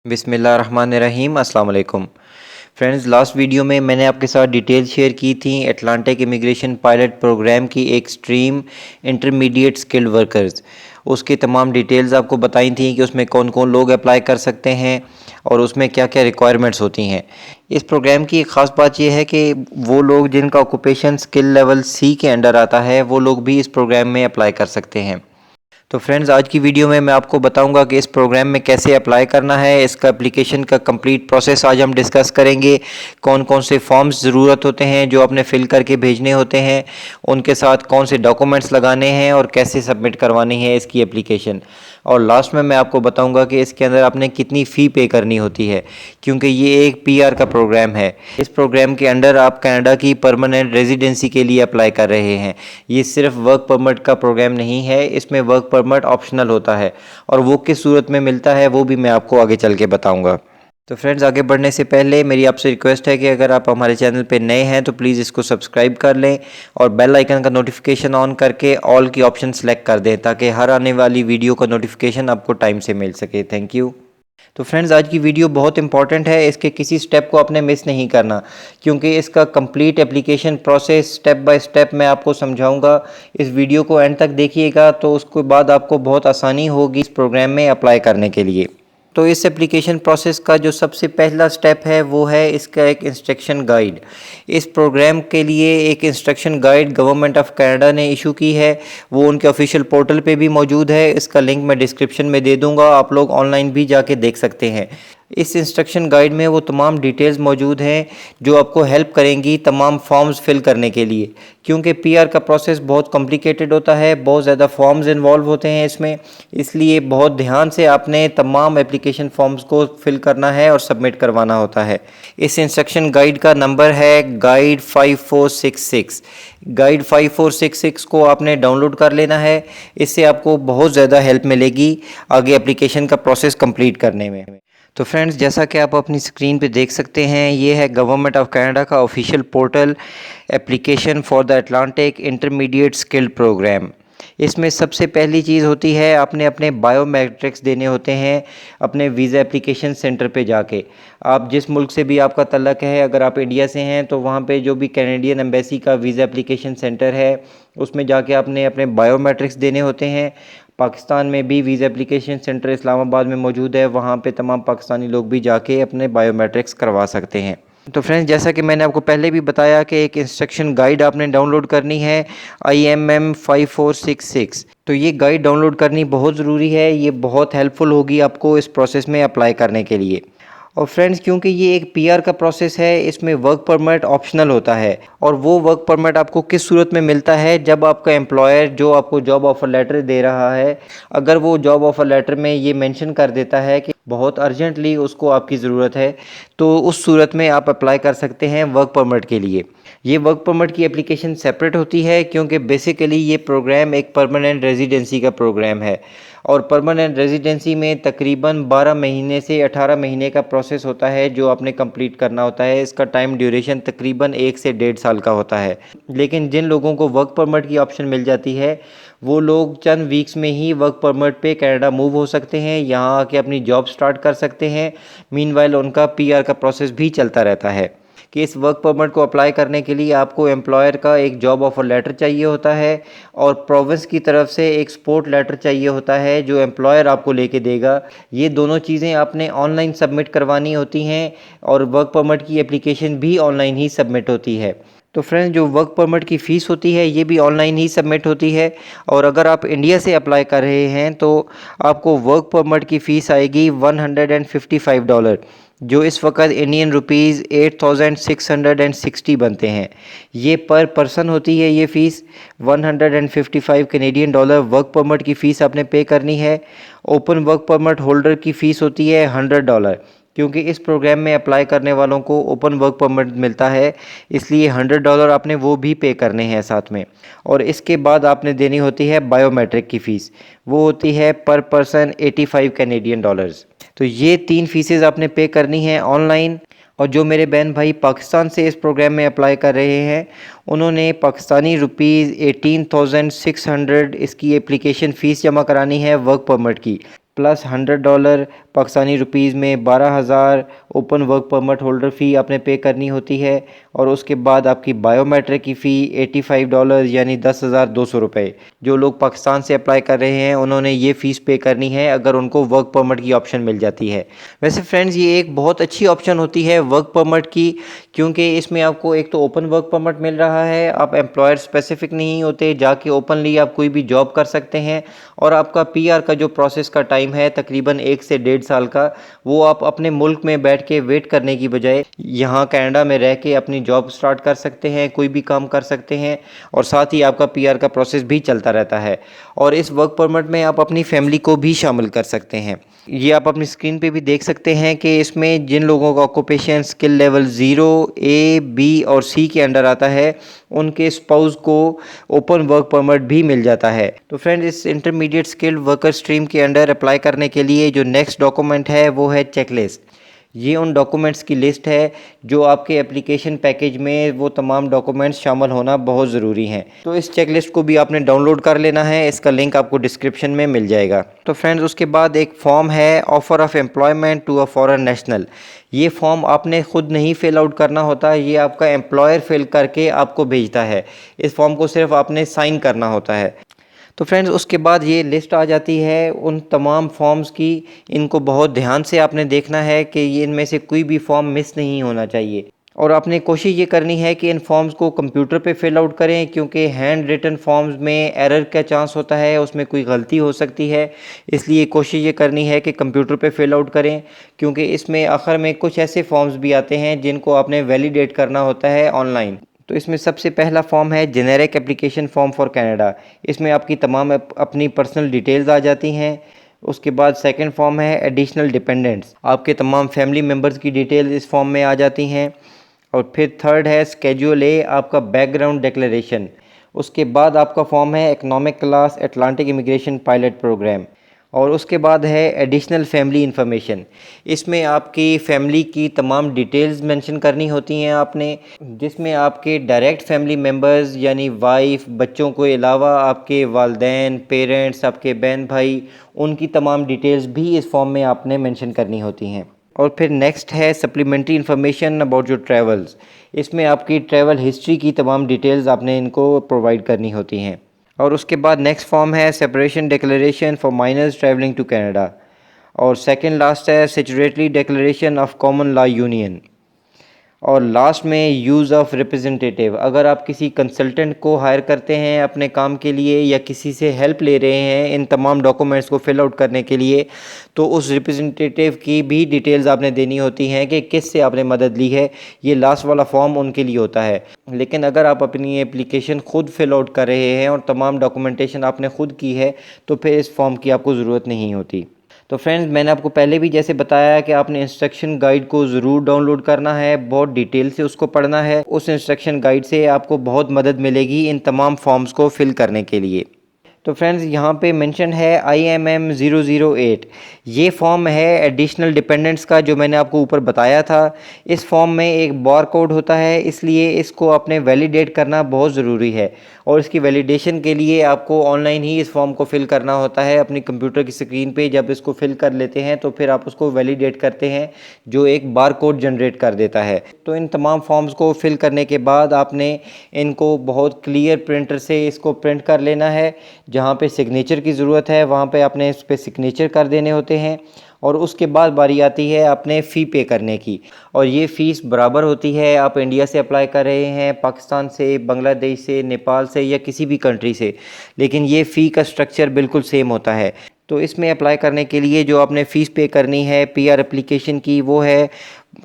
बिस्मिल्लाहिर्रहमानिर्रहीम अस्सलाम वालेकुम फ्रेंड्स। लास्ट वीडियो में मैंने आपके साथ डिटेल शेयर की थी अटलांटिक इमिग्रेशन पायलट प्रोग्राम की एक स्ट्रीम इंटरमीडिएट स्किल्ड वर्कर्स। उसकी तमाम डिटेल्स आपको बताई थी कि उसमें कौन कौन लोग अप्लाई कर सकते हैं और उसमें क्या क्या रिक्वायरमेंट्स होती हैं। इस प्रोग्राम की एक ख़ास बात यह है कि वो लोग जिनका ऑक्यूपेशन स्किल लेवल सी के अंडर आता है वो लोग भी इस प्रोग्राम में अप्लाई कर सकते हैं। तो फ्रेंड्स, आज की वीडियो में मैं आपको बताऊंगा कि इस प्रोग्राम में कैसे अप्लाई करना है। इसका एप्लीकेशन का कंप्लीट प्रोसेस आज हम डिस्कस करेंगे। कौन कौन से फॉर्म्स ज़रूरत होते हैं जो आपने फिल करके भेजने होते हैं, उनके साथ कौन से डॉक्यूमेंट्स लगाने हैं और कैसे सबमिट करवानी है इसकी एप्लीकेशन। और लास्ट में मैं आपको बताऊंगा कि इसके अंदर आपने कितनी फ़ी पे करनी होती है, क्योंकि ये एक पीआर का प्रोग्राम है। इस प्रोग्राम के अंडर आप कनाडा की परमानेंट रेजिडेंसी के लिए अप्लाई कर रहे हैं। ये सिर्फ वर्क परमिट का प्रोग्राम नहीं है, इसमें वर्क परमिट ऑप्शनल होता है और वो किस सूरत में मिलता है वो भी मैं आपको आगे चल के बताऊंगा। तो फ्रेंड्स, आगे बढ़ने से पहले मेरी आपसे रिक्वेस्ट है कि अगर आप हमारे चैनल पे नए हैं तो प्लीज़ इसको सब्सक्राइब कर लें और बेल आइकन का नोटिफिकेशन ऑन करके ऑल की ऑप्शन सेलेक्ट कर दें ताकि हर आने वाली वीडियो का नोटिफिकेशन आपको टाइम से मिल सके। Thank you. तो फ्रेंड्स, आज की वीडियो बहुत इंपॉर्टेंट है। इसके किसी स्टेप को आपने मिस नहीं करना, क्योंकि इसका complete application process step by step मैं आपको समझाऊंगा। इस वीडियो को एंड तक देखिएगा तो उसके बाद आपको बहुत आसानी होगी इस प्रोग्राम में अप्लाई करने के लिए। तो इस एप्लीकेशन प्रोसेस का जो सबसे पहला स्टेप है वो है इसका एक इंस्ट्रक्शन गाइड। इस प्रोग्राम के लिए एक instruction guide government of Canada ने इशू की है। वो उनके ऑफिशियल पोर्टल पे भी मौजूद है। इसका लिंक मैं डिस्क्रिप्शन में दे दूंगा, आप लोग ऑनलाइन भी जाके देख सकते हैं। इस इंस्ट्रक्शन गाइड में वो तमाम डिटेल्स मौजूद हैं जो आपको हेल्प करेंगी तमाम फॉर्म्स फिल करने के लिए, क्योंकि पीआर का प्रोसेस बहुत कॉम्प्लिकेटेड होता है, बहुत ज़्यादा फॉर्म्स इन्वॉल्व होते हैं इसमें। इसलिए बहुत ध्यान से आपने तमाम एप्लीकेशन फॉर्म्स को फिल करना है और सबमिट करवाना होता है। इस इंस्ट्रक्शन गाइड का नंबर है गाइड 5466। गाइड 5466 को आपने डाउनलोड कर लेना है। इससे आपको बहुत ज़्यादा हेल्प मिलेगी आगे एप्लीकेशन का प्रोसेस कंप्लीट करने में। तो फ्रेंड्स, जैसा कि आप अपनी स्क्रीन पे देख सकते हैं, ये है गवर्नमेंट ऑफ कनाडा का official portal application for the Atlantic intermediate skilled program. इसमें सबसे पहली चीज़ होती है आपने अपने बायोमेट्रिक्स देने होते हैं अपने वीज़ा एप्लीकेशन सेंटर पे जाके। आप जिस मुल्क से भी आपका तल्लक है, अगर आप इंडिया से हैं तो वहाँ पे जो भी कैनेडियन एम्बेसी का वीज़ा एप्लीकेशन सेंटर है उसमें जाके आपने अपने बायोमेट्रिक्स देने होते हैं। पाकिस्तान में भी वीज़ा एप्लीकेशन सेंटर इस्लामाबाद में मौजूद है, वहाँ पे तमाम पाकिस्तानी लोग भी जाके अपने बायोमेट्रिक्स करवा सकते हैं। तो फ्रेंड्स, जैसा कि मैंने आपको पहले भी बताया कि एक इंस्ट्रक्शन गाइड आपने डाउनलोड करनी है IMM 5466। तो ये गाइड डाउनलोड करनी बहुत ज़रूरी है, ये बहुत हेल्पफुल होगी आपको इस प्रोसेस में अप्लाई करने के लिए। और फ्रेंड्स, क्योंकि ये एक पीआर का प्रोसेस है, इसमें वर्क परमिट ऑप्शनल होता है और वो वर्क परमिट आपको किस सूरत में मिलता है, जब आपका एम्प्लॉयर जो आपको जॉब ऑफ़र लेटर दे रहा है, अगर वो जॉब ऑफ़र लेटर में ये मेंशन कर देता है कि बहुत अर्जेंटली उसको आपकी ज़रूरत है, तो उस सूरत में आप अप्लाई कर सकते हैं वर्क परमिट के लिए। ये वर्क परमिट की एप्लीकेशन सेपरेट होती है, क्योंकि बेसिकली ये प्रोग्राम एक परमानेंट रेजिडेंसी का प्रोग्राम है और परमानेंट रेजिडेंसी में तकरीबन 12 महीने से 18 महीने का प्रोसेस होता है जो आपने कंप्लीट करना होता है। इसका टाइम ड्यूरेशन तकरीबन 1 से 1.5 साल का होता है। लेकिन जिन लोगों को वर्क परमिट की ऑप्शन मिल जाती है वो लोग चंद वीक्स में ही वर्क परमिट पे कनाडा मूव हो सकते हैं, यहाँ आके अपनी जॉब स्टार्ट कर सकते हैं। मीनवाइल उनका पीआर का प्रोसेस भी चलता रहता है। कि इस वर्क परमिट को अप्लाई करने के लिए आपको एम्प्लॉयर का एक जॉब ऑफ़र लेटर चाहिए होता है और प्रोविंस की तरफ से एक सपोर्ट लेटर चाहिए होता है जो एम्प्लॉयर आपको लेके देगा। ये दोनों चीज़ें आपने ऑनलाइन सबमिट करवानी होती हैं और वर्क परमिट की एप्लीकेशन भी ऑनलाइन ही सबमिट होती है। तो फ्रेंड्स, जो वर्क परमिट की फ़ीस होती है ये भी ऑनलाइन ही सबमिट होती है और अगर आप इंडिया से अप्लाई कर रहे हैं तो आपको वर्क परमिट की फ़ीस आएगी $155, जो इस वक्त इंडियन रुपीज़ 8660 बनते हैं। ये पर पर्सन होती है ये fees. 155 Canadian dollar work permit की फ़ीस आपने पे करनी है। ओपन वर्क परमिट होल्डर की फ़ीस होती है $100, क्योंकि इस प्रोग्राम में अप्लाई करने वालों को ओपन वर्क परमिट मिलता है, इसलिए $100 आपने वो भी पे करने हैं साथ में। और इसके बाद आपने देनी होती है बायोमेट्रिक की फ़ीस, वो होती है पर पर्सन 85 कैनेडियन डॉलर्स। तो ये 3 फ़ीसेज़ आपने पे करनी है ऑनलाइन। और जो मेरे बहन भाई पाकिस्तान से इस प्रोग्राम में अप्लाई कर रहे हैं उन्होंने पाकिस्तानी रुपीज़ 18,600 इसकी एप्लीकेशन फ़ीस जमा करानी है वर्क परमिट की। प्लस $100 पाकिस्तानी रुपीज़ में 12,000 ओपन वर्क परमिट होल्डर फ़ी आपने पे करनी होती है। और उसके बाद आपकी बायोमेट्रिक की फ़ी $85 यानी 10,200 रुपये। जो लोग पाकिस्तान से अप्लाई कर रहे हैं उन्होंने ये फ़ीस पे करनी है अगर उनको वर्क परमिट की ऑप्शन मिल जाती है। वैसे फ्रेंड्स ये एक बहुत अच्छी ऑप्शन होती है वर्क परमिट की, क्योंकि इसमें आपको एक तो ओपन वर्क परमिट मिल रहा है, आप एम्प्लॉयर स्पेसिफिक नहीं होते, जाके ओपनली आप कोई भी जॉब कर सकते हैं। और आपका पीआर का जो प्रोसेस का टाइम है तकरीबन 1 से 1.5 साल का, वो आप अपने मुल्क में बैठ के वेट करने की बजाय यहाँ कनाडा में रह के अपनी जॉब स्टार्ट कर सकते हैं, कोई भी काम कर सकते हैं और साथ ही आपका पीआर का प्रोसेस भी चलता रहता है। और इस वर्क परमिट में आप अपनी फैमिली को भी शामिल कर सकते हैं। ये आप अपनी स्क्रीन पे भी देख सकते हैं कि इसमें जिन लोगों का occupation skill level 0, A, B और C के अंडर आता है उनके स्पाउस को ओपन वर्क परमिट भी मिल जाता है। तो फ्रेंड्स इस इंटरमीडिएट स्किल्ड वर्कर स्ट्रीम के अंडर अप्लाई करने के लिए जो नेक्स्ट डॉक्यूमेंट है वो है चेकलिस्ट। ये उन डॉक्यूमेंट्स की लिस्ट है जो आपके एप्लीकेशन पैकेज में वो तमाम डॉक्यूमेंट्स शामिल होना बहुत ज़रूरी हैं। तो इस चेकलिस्ट को भी आपने डाउनलोड कर लेना है, इसका लिंक आपको डिस्क्रिप्शन में मिल जाएगा। तो फ्रेंड्स उसके बाद एक फॉर्म है offer of employment to a foreign national. ये फॉर्म आपने ख़ुद नहीं फिल आउट करना होता, ये आपका एम्प्लॉयर फिल करके आपको भेजता है। इस फॉर्म को सिर्फ आपने साइन करना होता है। तो फ्रेंड्स उसके बाद ये लिस्ट आ जाती है उन तमाम फॉर्म्स की। इनको बहुत ध्यान से आपने देखना है कि ये इनमें से कोई भी फॉर्म मिस नहीं होना चाहिए। और आपने कोशिश ये करनी है कि इन फॉर्म्स को कंप्यूटर पे फिल आउट करें, क्योंकि हैंड रिटन फॉर्म्स में एरर का चांस होता है, उसमें कोई गलती हो सकती है। इसलिए कोशिश ये करनी है कि कंप्यूटर पे फिल आउट करें, क्योंकि इसमें आखिर में कुछ ऐसे फॉर्म्स भी आते हैं जिनको आपने वैलिडेट करना होता है ऑनलाइन। तो इसमें सबसे पहला फॉर्म है generic application form for Canada. इसमें आपकी तमाम अपनी पर्सनल डिटेल्स आ जाती हैं। उसके बाद सेकंड फॉर्म है एडिशनल डिपेंडेंट्स, आपके तमाम फैमिली मेम्बर्स की डिटेल इस फॉर्म में आ जाती हैं। और फिर थर्ड है स्केड्यूल ए, आपका बैकग्राउंड डिक्लेरेशन। उसके बाद आपका फॉर्म है economic class Atlantic immigration pilot program. और उसके बाद है एडिशनल फैमिली इंफॉर्मेशन। इसमें आपकी फैमिली की तमाम डिटेल्स मेंशन करनी होती हैं आपने, जिसमें आपके डायरेक्ट फैमिली मेम्बर्स यानी वाइफ, बच्चों के अलावा आपके वालदैन, पेरेंट्स, आपके बहन भाई, उनकी तमाम डिटेल्स भी इस फॉर्म में आपने मेंशन करनी होती हैं। और फिर नेक्स्ट है supplementary information about your travels. इसमें आपकी ट्रैवल हिस्ट्री की तमाम डिटेल्स आपने इनको प्रोवाइड करनी होती हैं। और उसके बाद नेक्स्ट फॉर्म है separation declaration for minors travelling to Canada. और सेकंड लास्ट है statutory declaration of common law union. और लास्ट में यूज़ ऑफ रिप्रेजेंटेटिव। अगर आप किसी कंसल्टेंट को हायर करते हैं अपने काम के लिए या किसी से हेल्प ले रहे हैं इन तमाम डॉक्यूमेंट्स को फिल आउट करने के लिए, तो उस रिप्रेजेंटेटिव की भी डिटेल्स आपने देनी होती हैं कि किस से आपने मदद ली है। ये लास्ट वाला फॉर्म उनके लिए होता है। लेकिन अगर आप अपनी एप्लीकेशन ख़ुद फिल आउट कर रहे हैं और तमाम डॉक्यूमेंटेशन आपने ख़ुद की है तो फिर इस फॉर्म की आपको ज़रूरत नहीं होती। तो फ्रेंड्स मैंने आपको पहले भी जैसे बताया कि आपने इंस्ट्रक्शन गाइड को ज़रूर डाउनलोड करना है, बहुत डिटेल से उसको पढ़ना है। उस इंस्ट्रक्शन गाइड से आपको बहुत मदद मिलेगी इन तमाम फॉर्म्स को फिल करने के लिए। तो फ्रेंड्स यहाँ पे मेंशन है IMM 008। ये फॉर्म है एडिशनल डिपेंडेंट्स का, जो मैंने आपको ऊपर बताया था। इस फॉर्म में एक बार कोड होता है, इसलिए इसको आपने वैलिडेट करना बहुत ज़रूरी है। और इसकी वैलिडेशन के लिए आपको ऑनलाइन ही इस फॉर्म को फिल करना होता है अपनी कंप्यूटर की स्क्रीन पे। जब इसको फिल कर लेते हैं तो फिर आप उसको वैलिडेट करते हैं, जो एक बार कोड जनरेट कर देता है। तो इन तमाम फॉर्म्स को फिल करने के बाद आपने इनको बहुत क्लियर प्रिंटर से इसको प्रिंट कर लेना है। जहाँ पे सिग्नेचर की ज़रूरत है वहाँ पे आपने इस पर सिग्नेचर कर देने होते हैं। और उसके बाद बारी आती है अपने फ़ी पे करने की। और ये फ़ीस बराबर होती है, आप इंडिया से अप्लाई कर रहे हैं, पाकिस्तान से, बांग्लादेश से, नेपाल से या किसी भी कंट्री से, लेकिन ये फ़ी का स्ट्रक्चर बिल्कुल सेम होता है। तो इसमें अप्लाई करने के लिए जो आपने फ़ीस पे करनी है पीआर एप्लीकेशन की, वो है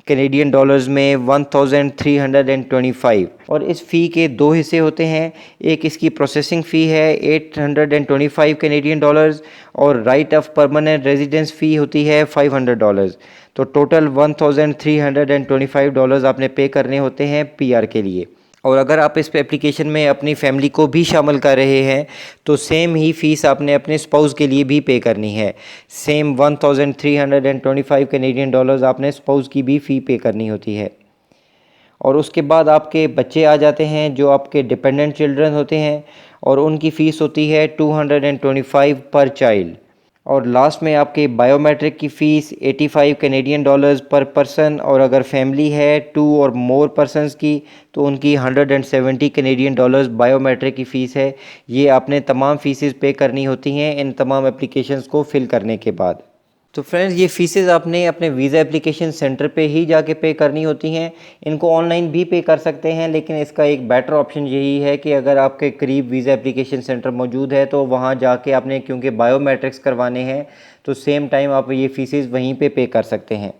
कैनेडियन डॉलर्स में 1325। और इस फ़ी के दो हिस्से होते हैं। एक इसकी प्रोसेसिंग फ़ी है 825 कैनेडियन डॉलर्स, और राइट ऑफ परमानेंट रेजिडेंस फ़ी होती है $500। तो टोटल $1325 आपने पे करने होते हैं पीआर के लिए। और अगर आप इस एप्लीकेशन में अपनी फैमिली को भी शामिल कर रहे हैं तो सेम ही फ़ीस आपने अपने स्पाउस के लिए भी पे करनी है। सेम 1325 कैनेडियन डॉलर्स आपने स्पाउस की भी फ़ी पे करनी होती है। और उसके बाद आपके बच्चे आ जाते हैं जो आपके डिपेंडेंट चिल्ड्रन होते हैं, और उनकी फ़ीस होती है 225 पर चाइल्ड। और लास्ट में आपके बायोमेट्रिक की फ़ीस 85 कैनेडियन डॉलर्स पर पर्सन, और अगर फैमिली है 2 और मोर पर्सनस की तो उनकी 170 कैनेडियन डॉलर्स बायोमेट्रिक की फ़ीस है। ये आपने तमाम फ़ीसेस पे करनी होती हैं इन तमाम एप्लीकेशंस को फ़िल करने के बाद। तो फ्रेंड्स, ये फ़ीसेस आपने अपने वीज़ा एप्लीकेशन सेंटर पे ही जाके पे करनी होती हैं। इनको ऑनलाइन भी पे कर सकते हैं, लेकिन इसका एक बेटर ऑप्शन यही है कि अगर आपके करीब वीज़ा एप्लीकेशन सेंटर मौजूद है तो वहाँ जाके आपने, क्योंकि बायोमेट्रिक्स करवाने हैं, तो सेम टाइम आप ये फ़ीसेस वहीं पे कर सकते हैं।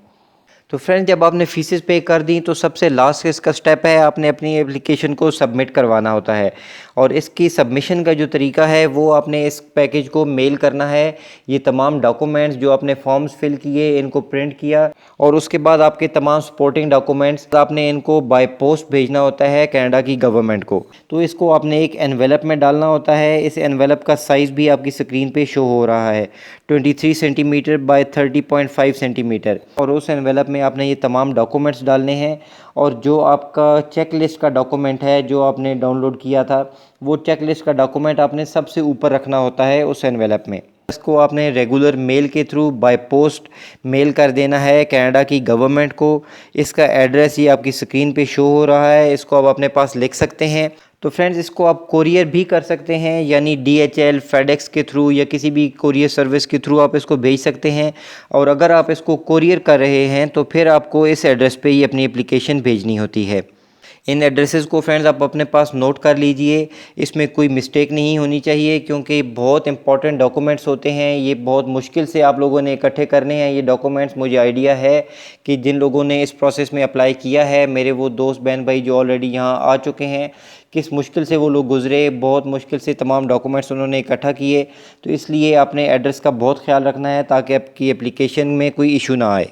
तो फ्रेंड्स, जब आपने फ़ीसेस पे कर दी तो सबसे लास्ट इसका स्टेप है, आपने अपनी एप्लीकेशन को सबमिट करवाना होता है। और इसकी सबमिशन का जो तरीका है वो आपने इस पैकेज को मेल करना है। ये तमाम डॉक्यूमेंट्स जो आपने फॉर्म्स फिल किए इनको प्रिंट किया, और उसके बाद आपके तमाम सपोर्टिंग डॉक्यूमेंट्स आपने इनको बाय पोस्ट भेजना होता है कनाडा की गवर्नमेंट को। तो इसको आपने एक एनवेलप में डालना होता है। इस एनवेलप का साइज़ भी आपकी स्क्रीन पे शो हो रहा है, 23 सेंटीमीटर बाय 30.5 सेंटीमीटर। और उस एनवेलप में आपने ये तमाम डॉक्यूमेंट्स डालने हैं। और जो आपका चेक लिस्ट का डॉक्यूमेंट है जो आपने डाउनलोड किया था, वो चेक लिस्ट का डॉक्यूमेंट आपने सबसे ऊपर रखना होता है उस एनवेलप में। इसको आपने रेगुलर मेल के थ्रू बाय पोस्ट मेल कर देना है कनाडा की गवर्नमेंट को। इसका एड्रेस ये आपकी स्क्रीन पे शो हो रहा है, इसको आप अपने पास लिख सकते हैं। तो फ्रेंड्स, इसको आप कोरियर भी कर सकते हैं, यानी DHL, फेडेक्स के थ्रू या किसी भी कोरियर सर्विस के थ्रू आप इसको भेज सकते हैं। और अगर आप इसको कोरियर कर रहे हैं तो फिर आपको इस एड्रेस पे ही अपनी एप्लीकेशन भेजनी होती है। इन एड्रेसेस को फ्रेंड्स आप अपने पास नोट कर लीजिए, इसमें कोई मिस्टेक नहीं होनी चाहिए, क्योंकि बहुत इंपॉर्टेंट डॉक्यूमेंट्स होते हैं। ये बहुत मुश्किल से आप लोगों ने इकट्ठे करने हैं ये डॉक्यूमेंट्स। मुझे आइडिया है कि जिन लोगों ने इस प्रोसेस में अप्लाई किया है, मेरे वो दोस्त बहन भाई जो ऑलरेडी यहाँ आ चुके हैं, किस मुश्किल से वो लोग गुजरे, बहुत मुश्किल से तमाम डॉक्यूमेंट्स उन्होंने इकट्ठा किए। तो इसलिए आपने एड्रेस का बहुत ख्याल रखना है ताकि आपकी एप्लीकेशन में कोई इशू ना आए।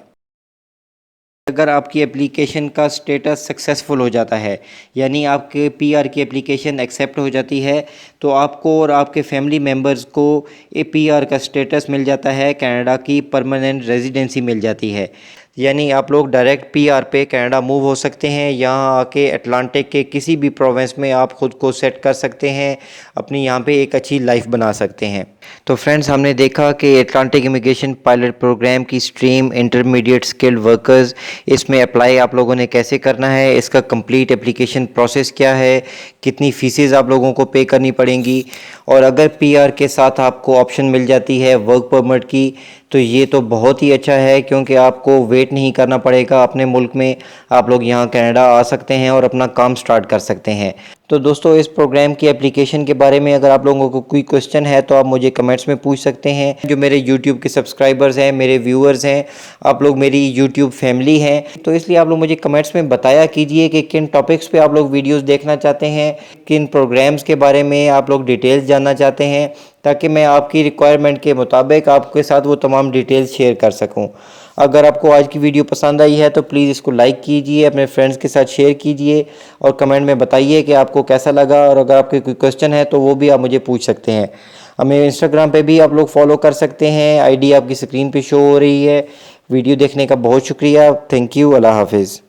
अगर आपकी एप्लीकेशन का स्टेटस सक्सेसफुल हो जाता है, यानी आपके PR की एप्लीकेशन एक्सेप्ट हो जाती है, तो आपको और आपके फैमिली मेम्बर्स को PR का स्टेटस मिल जाता है, कनाडा की परमानेंट रेजिडेंसी मिल जाती है। यानी आप लोग डायरेक्ट PR पे कनाडा मूव हो सकते हैं। यहाँ आके अटलांटिक के किसी भी प्रोविंस में आप ख़ुद को सेट कर सकते हैं, अपनी यहाँ पे एक अच्छी लाइफ बना सकते हैं। तो फ्रेंड्स, हमने देखा कि अटलांटिक इमिग्रेशन पायलट प्रोग्राम की स्ट्रीम इंटरमीडिएट स्किल्ड वर्कर्स, इसमें अप्लाई आप लोगों ने कैसे करना है, इसका कंप्लीट एप्लीकेशन प्रोसेस क्या है, कितनी फ़ीसेस आप लोगों को पे करनी पड़ेंगी, और अगर PR के साथ आपको ऑप्शन मिल जाती है वर्क परमिट की, तो ये तो बहुत ही अच्छा है, क्योंकि आपको वेट नहीं करना पड़ेगा अपने मुल्क में। आप लोग यहाँ कनाडा आ सकते हैं और अपना काम स्टार्ट कर सकते हैं। तो दोस्तों, इस प्रोग्राम की एप्लीकेशन के बारे में अगर आप लोगों को कोई क्वेश्चन है तो आप मुझे कमेंट्स में पूछ सकते हैं। जो मेरे YouTube के सब्सक्राइबर्स हैं, मेरे व्यूअर्स हैं, आप लोग मेरी YouTube फैमिली हैं, तो इसलिए आप लोग मुझे कमेंट्स में बताया कीजिए कि किन टॉपिक्स पे आप लोग वीडियोस देखना चाहते हैं, किन प्रोग्राम्स के बारे में आप लोग डिटेल्स जानना चाहते हैं, ताकि मैं आपकी रिक्वायरमेंट के मुताबिक आपके साथ वो तमाम डिटेल्स शेयर कर सकूं। अगर आपको आज की वीडियो पसंद आई है तो प्लीज़ इसको लाइक कीजिए, अपने फ्रेंड्स के साथ शेयर कीजिए, और कमेंट में बताइए कि आपको कैसा लगा। और अगर आपके कोई क्वेश्चन है तो वो भी आप मुझे पूछ सकते हैं। हमें इंस्टाग्राम पे भी आप लोग फॉलो कर सकते हैं, ID आपकी स्क्रीन पे शो हो रही है। वीडियो देखने का बहुत शुक्रिया। Thank you. अल्लाह हाफिज़।